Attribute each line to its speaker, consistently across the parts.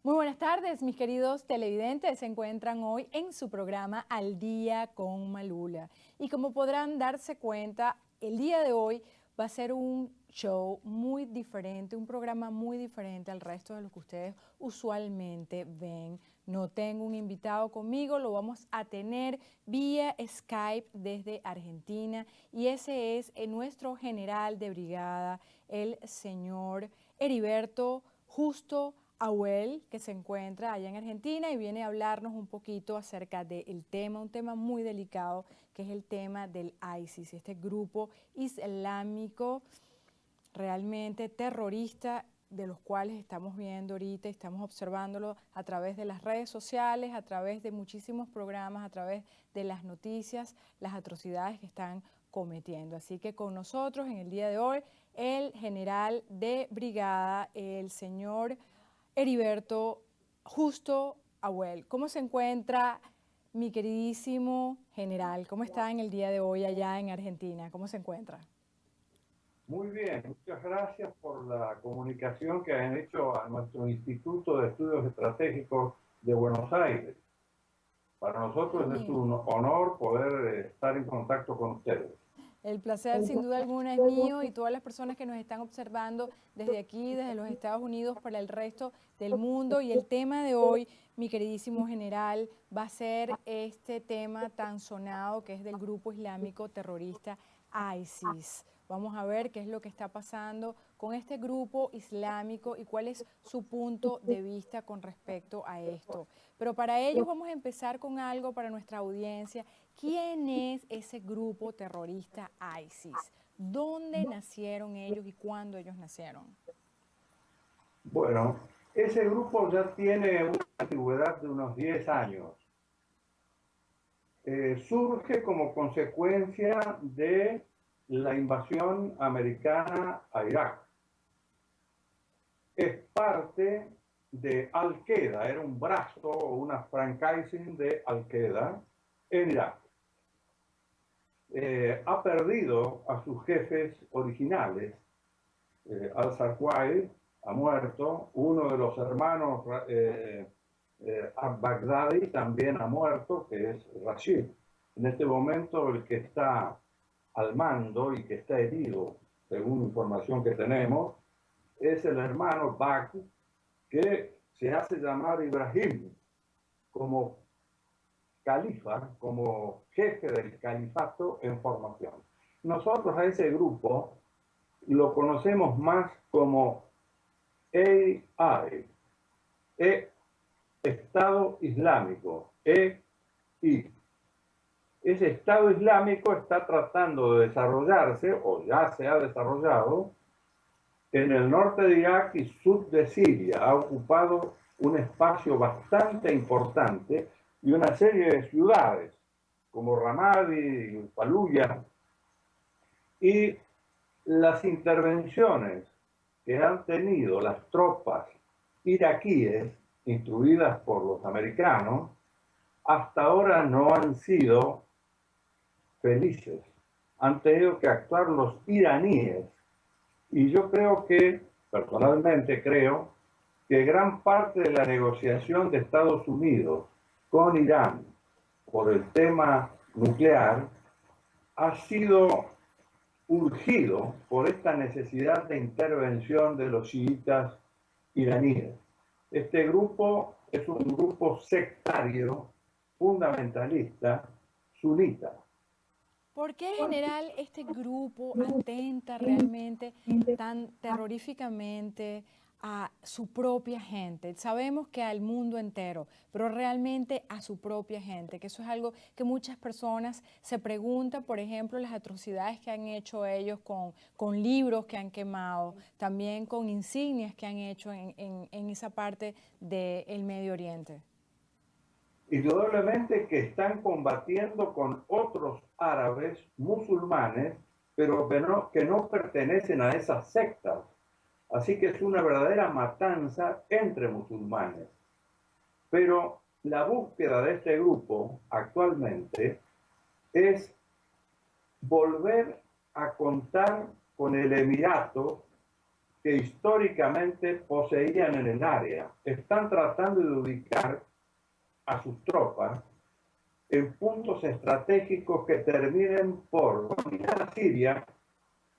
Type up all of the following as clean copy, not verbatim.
Speaker 1: Muy buenas tardes, mis queridos televidentes. Se encuentran hoy en su programa Al Día con Malula. Y como podrán darse cuenta, el día de hoy va a ser un show muy diferente, un programa muy diferente al resto de lo que ustedes usualmente ven. No tengo un invitado conmigo, lo vamos a tener vía Skype desde Argentina. Y ese es nuestro general de brigada, el señor Heriberto Justo Abuel, que se encuentra allá en Argentina y viene a hablarnos un poquito acerca del tema, un tema muy delicado, que es el tema del ISIS, este grupo islámico realmente terrorista de los cuales estamos viendo ahorita, estamos observándolo a través de las redes sociales, a través de muchísimos programas, a través de las noticias, las atrocidades que están cometiendo. Así que con nosotros en el día de hoy, el general de brigada, el señor Heriberto Justo Abuel. ¿Cómo se encuentra mi queridísimo general? ¿Cómo está en el día de hoy allá en Argentina? ¿Cómo se encuentra?
Speaker 2: Muy bien, muchas gracias por la comunicación que han hecho a nuestro Instituto de Estudios Estratégicos de Buenos Aires. Para nosotros es
Speaker 1: Mío.
Speaker 2: un honor poder estar en contacto con ustedes.
Speaker 1: El placer sin duda alguna es mío y todas las personas que nos están observando desde aquí, desde los Estados Unidos para el resto del mundo. Y el tema de hoy, mi queridísimo general, va a ser este tema tan sonado que es del grupo islámico terrorista ISIS. Vamos a ver qué es lo que está pasando con este grupo islámico y cuál es su punto de vista con respecto a esto. Pero para ello vamos a empezar con algo para nuestra audiencia. ¿Quién es ese grupo terrorista ISIS? ¿Dónde nacieron ellos y cuándo ellos nacieron?
Speaker 2: Bueno, ese grupo ya tiene una antigüedad de unos 10 años. Surge como consecuencia de la invasión americana a Irak. Es parte de Al-Qaeda, era un brazo o una franchising de Al-Qaeda en Irak. Ha perdido a sus jefes originales. Al-Zarqawi ha muerto, uno de los hermanos al-Baghdadi también ha muerto, que es Rashid. En este momento el que está al mando y que está herido, según información que tenemos, es el hermano Bagh, que se hace llamar Ibrahim como califa, como jefe del califato en formación. Nosotros a ese grupo lo conocemos más como EI, Estado Islámico, EI. Ese Estado Islámico está tratando de desarrollarse, o ya se ha desarrollado, en el norte de Irak y sur de Siria. Ha ocupado un espacio bastante importante y una serie de ciudades, como Ramadi, Fallujah, y las intervenciones que han tenido las tropas iraquíes, instruidas por los americanos, hasta ahora no han sido felices. Han tenido que actuar los iraníes. Y yo creo que, personalmente creo, que gran parte de la negociación de Estados Unidos con Irán por el tema nuclear ha sido urgido por esta necesidad de intervención de los chiitas iraníes. Este grupo es un grupo sectario, fundamentalista, sunita.
Speaker 1: ¿Por qué, general, este grupo atenta realmente tan terroríficamente a su propia gente? Sabemos que al mundo entero, pero realmente a su propia gente, que eso es algo que muchas personas se preguntan, por ejemplo, las atrocidades que han hecho ellos con libros que han quemado, también con insignias que han hecho en esa parte del Medio Oriente.
Speaker 2: Indudablemente que están combatiendo con otros árabes musulmanes, pero que no pertenecen a esas sectas. Así que es una verdadera matanza entre musulmanes. Pero la búsqueda de este grupo actualmente es volver a contar con el Emirato que históricamente poseían en el área. Están tratando de ubicar a sus tropas en puntos estratégicos que terminen por dominar a Siria,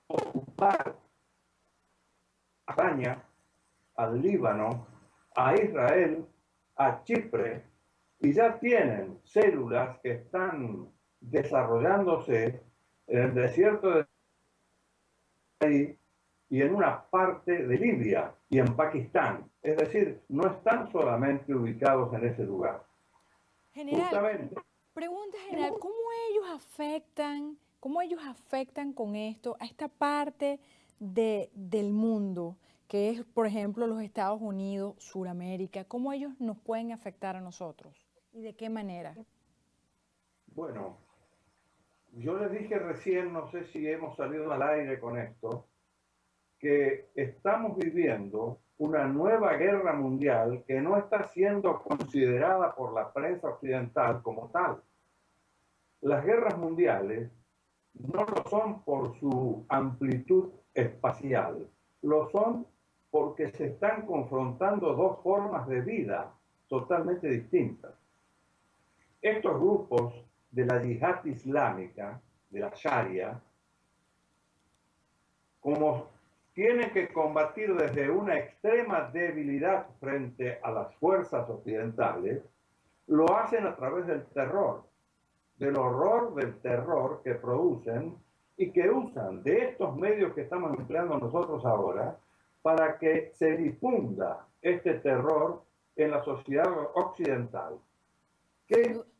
Speaker 2: ocupar a España, al Líbano, a Israel, a Chipre, y ya tienen células que están desarrollándose en el desierto de ahí y en una parte de Libia y en Pakistán. Es decir, no están solamente ubicados en ese lugar.
Speaker 1: General,
Speaker 2: Justamente,
Speaker 1: pregunta general, cómo ellos afectan con esto a esta parte del mundo, que es, por ejemplo, los Estados Unidos, Suramérica? ¿Cómo ellos nos pueden afectar a nosotros? ¿Y de qué manera?
Speaker 2: bueno, yo les dije recién, no sé si hemos salido al aire con esto, que estamos viviendo una nueva guerra mundial que no está siendo considerada por la prensa occidental como tal. Las guerras mundiales no lo son por su amplitud espacial, lo son porque se están confrontando dos formas de vida totalmente distintas. Estos grupos de la yihad islámica, de la Sharia, como tienen que combatir desde una extrema debilidad frente a las fuerzas occidentales, lo hacen a través del terror, del horror del terror que producen y que usan de estos medios que estamos empleando nosotros ahora para que se difunda este terror en la sociedad occidental.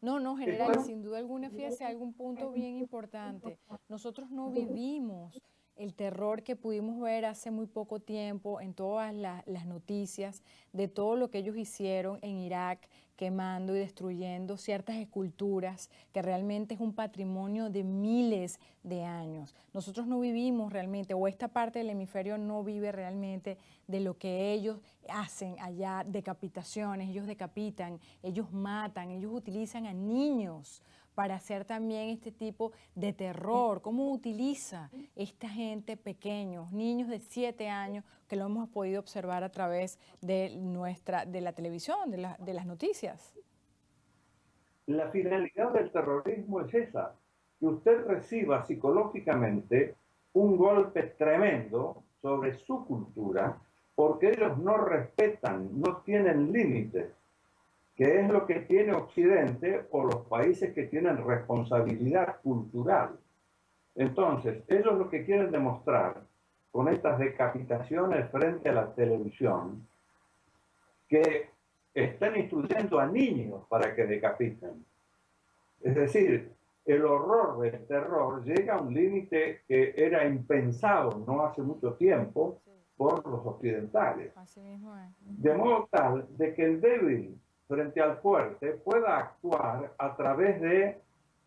Speaker 1: No, general, y sin duda alguna, fíjese algún punto bien importante. Nosotros no vivimos el terror que pudimos ver hace muy poco tiempo en todas las noticias de todo lo que ellos hicieron en Irak, quemando y destruyendo ciertas esculturas que realmente es un patrimonio de miles de años. Nosotros no vivimos realmente, o esta parte del hemisferio no vive realmente de lo que ellos hacen allá, decapitaciones, ellos decapitan, ellos matan, ellos utilizan a niños para hacer también este tipo de terror. ¿Cómo utiliza esta gente pequeños, niños de 7 años, que lo hemos podido observar a través de la televisión, de las noticias?
Speaker 2: La finalidad del terrorismo es esa, que usted reciba psicológicamente un golpe tremendo sobre su cultura, porque ellos no respetan, no tienen límites, que es lo que tiene Occidente o los países que tienen responsabilidad cultural. Entonces, ellos lo que quieren demostrar con estas decapitaciones frente a la televisión, que están instruyendo a niños para que decapiten. Es decir, el horror del terror llega a un límite que era impensado no hace mucho tiempo por los occidentales.
Speaker 1: Así mismo es.
Speaker 2: De modo tal de que el débil frente al fuerte pueda actuar a través de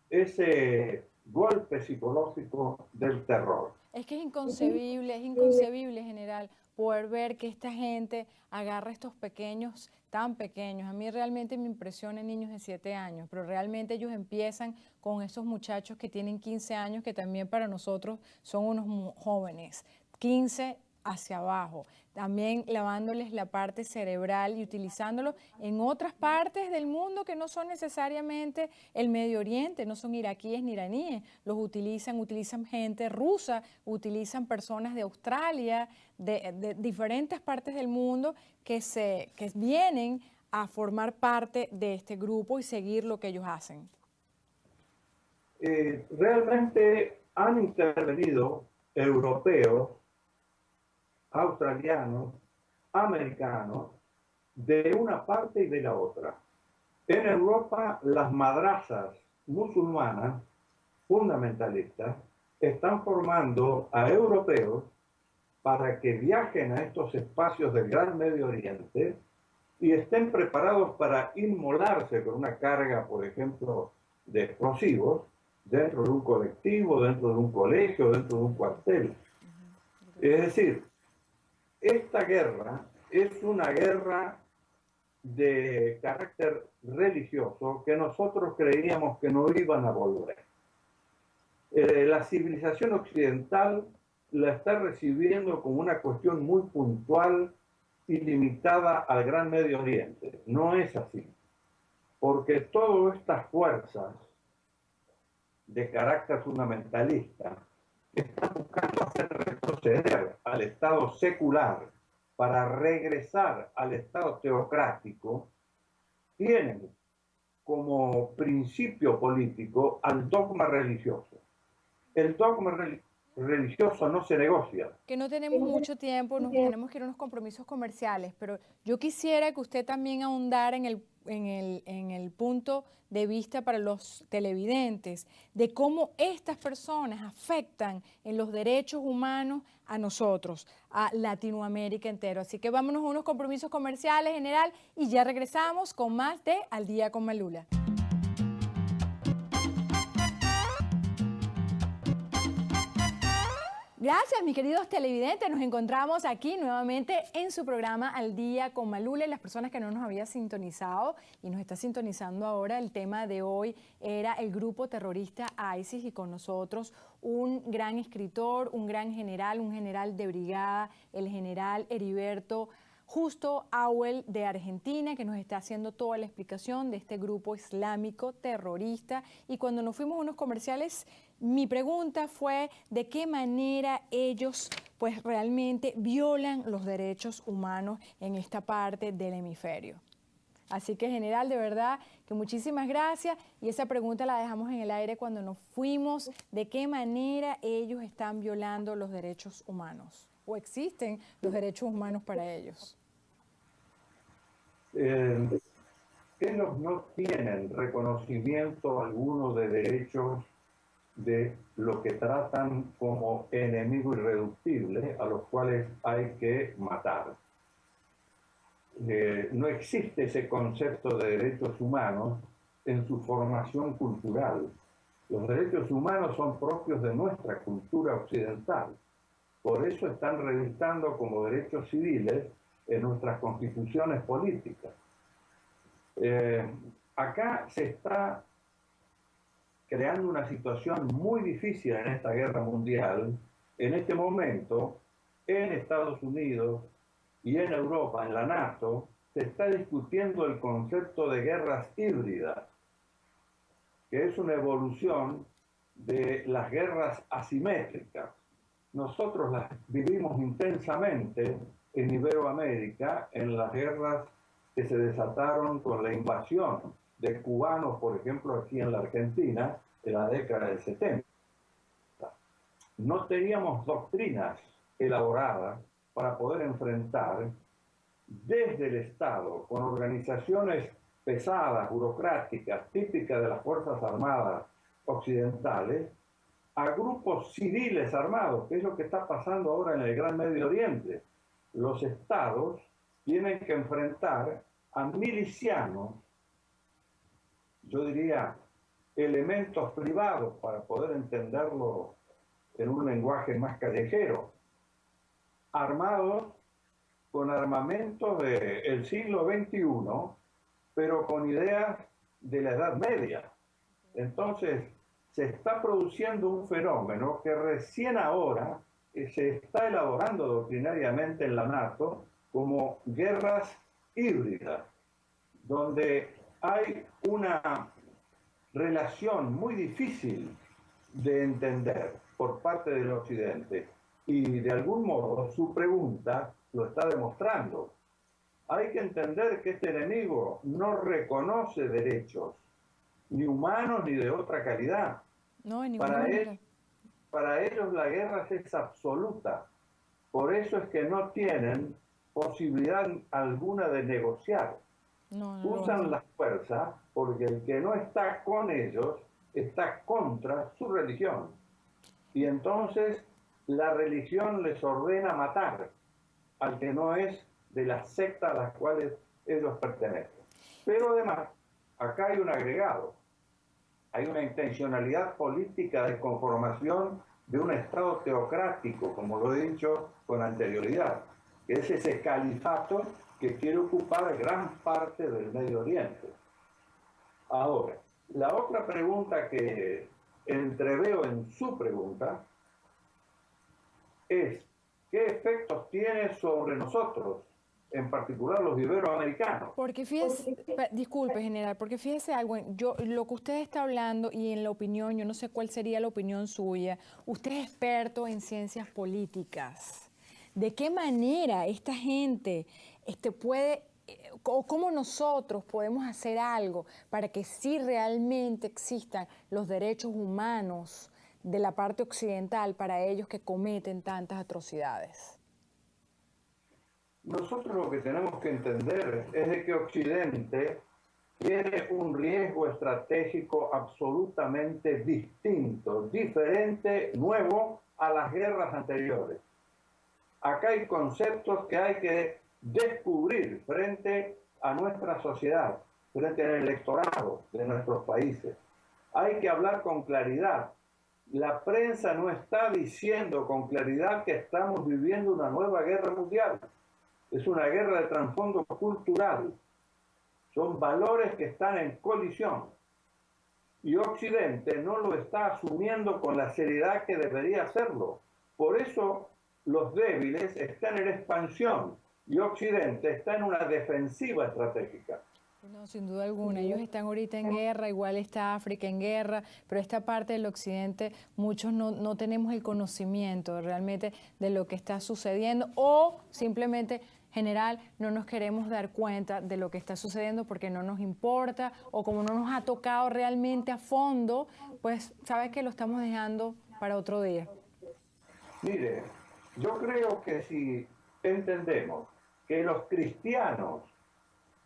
Speaker 2: ese golpe psicológico del terror.
Speaker 1: Es que es inconcebible, general, poder ver que esta gente agarra a estos pequeños, tan pequeños. A mí realmente me impresionan niños de 7 años, pero realmente ellos empiezan con esos muchachos que tienen 15 años, que también para nosotros son unos jóvenes, 15 hacia abajo, también lavándoles la parte cerebral y utilizándolo en otras partes del mundo que no son necesariamente el Medio Oriente, no son iraquíes ni iraníes, los utilizan gente rusa, utilizan personas de Australia, de diferentes partes del mundo que vienen a formar parte de este grupo y seguir lo que ellos hacen.
Speaker 2: Realmente han intervenido europeos, australianos, americanos, de una parte y de la otra. En Europa, las madrazas musulmanas fundamentalistas están formando a europeos para que viajen a estos espacios del Gran Medio Oriente y estén preparados para inmolarse con una carga, por ejemplo, de explosivos dentro de un colectivo, dentro de un colegio, dentro de un cuartel. Es decir, esta guerra es una guerra de carácter religioso que nosotros creíamos que no iban a volver. La civilización occidental la está recibiendo como una cuestión muy puntual y limitada al Gran Medio Oriente. No es así, porque todas estas fuerzas de carácter fundamentalista que están buscando hacer retroceder al Estado secular para regresar al Estado teocrático, tienen como principio político al dogma religioso. El dogma religioso no se negocia.
Speaker 1: Que no tenemos mucho tiempo, tenemos que ir a unos compromisos comerciales, pero yo quisiera que usted también ahondara en el punto de vista para los televidentes de cómo estas personas afectan en los derechos humanos a nosotros, a Latinoamérica entero. Así que vámonos a unos compromisos comerciales, general, y ya regresamos con más de Al Día con Malula. Gracias, mis queridos televidentes. Nos encontramos aquí nuevamente en su programa Al Día con Malula. Y las personas que no nos habían sintonizado y nos está sintonizando ahora, el tema de hoy era el grupo terrorista ISIS y con nosotros un gran escritor, un gran general, un general de brigada, el general Heriberto Justo Auel de Argentina, que nos está haciendo toda la explicación de este grupo islámico terrorista. Y cuando nos fuimos a unos comerciales, mi pregunta fue de qué manera ellos pues realmente violan los derechos humanos en esta parte del hemisferio. Así que, general, de verdad que muchísimas gracias, y esa pregunta la dejamos en el aire cuando nos fuimos, de qué manera ellos están violando los derechos humanos o existen los derechos humanos para ellos.
Speaker 2: Ellos no tienen reconocimiento alguno de derechos de lo que tratan como enemigo irreductible a los cuales hay que matar. No existe ese concepto de derechos humanos en su formación cultural. Los derechos humanos son propios de nuestra cultura occidental. Por eso están registrando como derechos civiles en nuestras constituciones políticas. Acá se está creando una situación muy difícil en esta guerra mundial. En este momento, en Estados Unidos y en Europa, en la NATO, se está discutiendo el concepto de guerras híbridas, que es una evolución de las guerras asimétricas. Nosotros las vivimos intensamente en Iberoamérica, en las guerras que se desataron con la invasión de cubanos, por ejemplo, aquí en la Argentina, en la década del 70. No teníamos doctrinas elaboradas para poder enfrentar desde el Estado, con organizaciones pesadas, burocráticas, típicas de las Fuerzas Armadas occidentales, a grupos civiles armados, que es lo que está pasando ahora en el Gran Medio Oriente. Los estados tienen que enfrentar a milicianos, yo diría, elementos privados, para poder entenderlo en un lenguaje más callejero, armados con armamentos del siglo XXI, pero con ideas de la Edad Media. Entonces, se está produciendo un fenómeno que recién ahora se está elaborando doctrinariamente en la NATO como guerras híbridas, donde hay una relación muy difícil de entender por parte del Occidente. Y de algún modo su pregunta lo está demostrando. Hay que entender que este enemigo no reconoce derechos, ni humanos ni de otra calidad.
Speaker 1: No, en ninguna manera.
Speaker 2: Para ellos la guerra es absoluta. Por eso es que no tienen posibilidad alguna de negociar. Usan la fuerza porque el que no está con ellos está contra su religión. Y entonces la religión les ordena matar al que no es de la secta a las cuales ellos pertenecen. Pero además, acá hay un agregado. Hay una intencionalidad política de conformación de un Estado teocrático, como lo he dicho con anterioridad, que es ese califato que quiere ocupar gran parte del Medio Oriente. Ahora, la otra pregunta que entreveo en su pregunta es qué efectos tiene sobre nosotros, en particular los iberoamericanos.
Speaker 1: Porque fíjese, disculpe, general, porque fíjese algo, yo lo que usted está hablando y en la opinión, yo no sé cuál sería la opinión suya, usted es experto en ciencias políticas. ¿De qué manera esta gente puede, o cómo nosotros podemos hacer algo para que sí realmente existan los derechos humanos de la parte occidental para ellos que cometen tantas atrocidades?
Speaker 2: Nosotros lo que tenemos que entender es de que Occidente tiene un riesgo estratégico absolutamente distinto, diferente, nuevo a las guerras anteriores. Acá hay conceptos que hay que descubrir frente a nuestra sociedad, frente al electorado de nuestros países. Hay que hablar con claridad. La prensa no está diciendo con claridad que estamos viviendo una nueva guerra mundial. Es una guerra de trasfondo cultural. Son valores que están en colisión. Y Occidente no lo está asumiendo con la seriedad que debería hacerlo. Por eso los débiles están en expansión y Occidente está en una defensiva estratégica.
Speaker 1: No, sin duda alguna. Ellos están ahorita en guerra, igual está África en guerra, pero esta parte del occidente muchos no tenemos el conocimiento realmente de lo que está sucediendo o simplemente, general, no nos queremos dar cuenta de lo que está sucediendo porque no nos importa o como no nos ha tocado realmente a fondo, pues sabes que lo estamos dejando para otro día.
Speaker 2: Mire, yo creo que si entendemos que los cristianos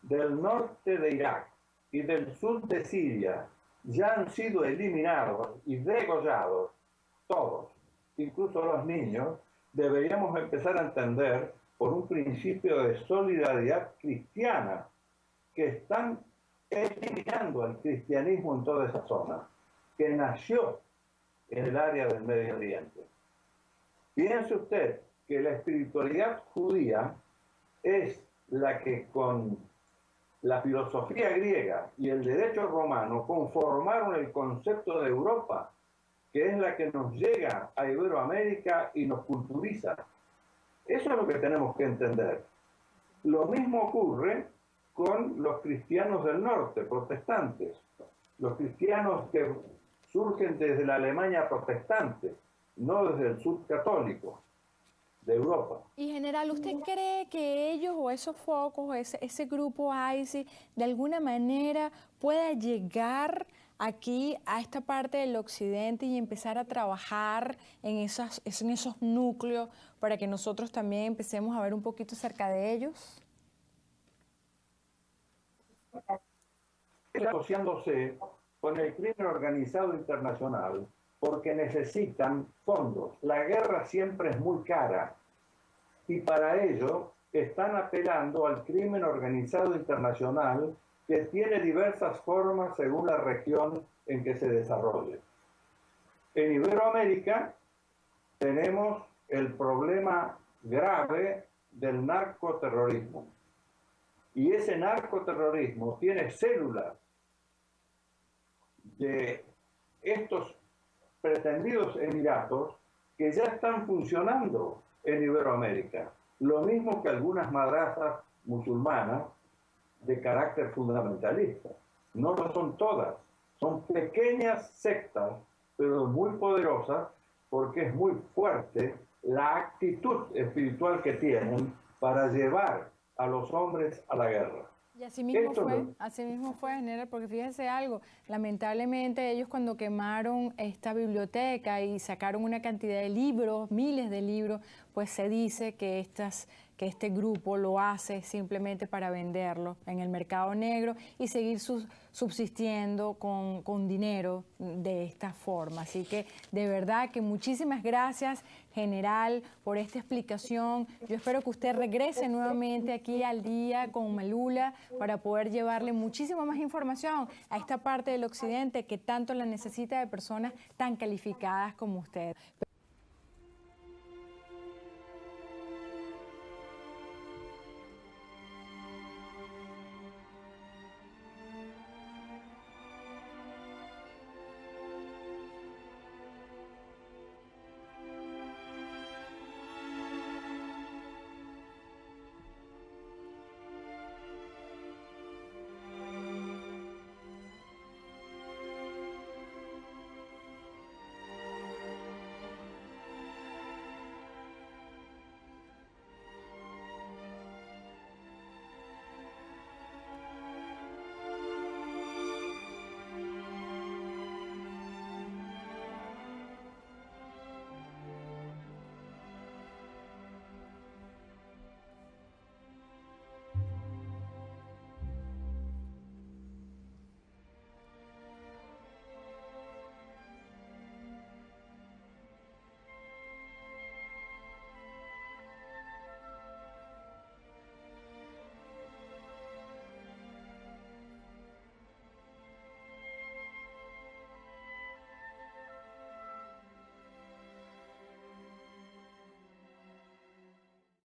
Speaker 2: del norte de Irak y del sur de Siria ya han sido eliminados y degollados, todos, incluso los niños, deberíamos empezar a entender por un principio de solidaridad cristiana que están eliminando al cristianismo en toda esa zona, que nació en el área del Medio Oriente. Piense usted que la espiritualidad judía es la que con la filosofía griega y el derecho romano conformaron el concepto de Europa, que es la que nos llega a Iberoamérica y nos culturiza. Eso es lo que tenemos que entender. Lo mismo ocurre con los cristianos del norte, protestantes. Los cristianos que surgen desde la Alemania protestante, no desde el sur católico de Europa.
Speaker 1: Y general, ¿usted cree que ellos o esos focos, ese grupo ISIS, de alguna manera pueda llegar aquí a esta parte del occidente y empezar a trabajar en esos núcleos para que nosotros también empecemos a ver un poquito cerca de ellos?
Speaker 2: Asociándose con el crimen organizado internacional porque necesitan fondos. La guerra siempre es muy cara y para ello están apelando al crimen organizado internacional que tiene diversas formas según la región en que se desarrolle. En Iberoamérica tenemos el problema grave del narcoterrorismo. Y ese narcoterrorismo tiene células de estos pretendidos emiratos que ya están funcionando en Iberoamérica. Lo mismo que algunas madrasas musulmanas de carácter fundamentalista. No lo son todas. Son pequeñas sectas, pero muy poderosas porque es muy fuerte la actitud espiritual que tienen para llevar a los hombres a la guerra.
Speaker 1: Y así mismo fue, general, porque fíjese algo, lamentablemente ellos cuando quemaron esta biblioteca y sacaron una cantidad de libros, miles de libros, pues se dice que este grupo lo hace simplemente para venderlo en el mercado negro y seguir subsistiendo con dinero de esta forma. Así que de verdad que muchísimas gracias, general, por esta explicación. Yo espero que usted regrese nuevamente aquí al día con Malula para poder llevarle muchísima más información a esta parte del occidente que tanto la necesita de personas tan calificadas como usted.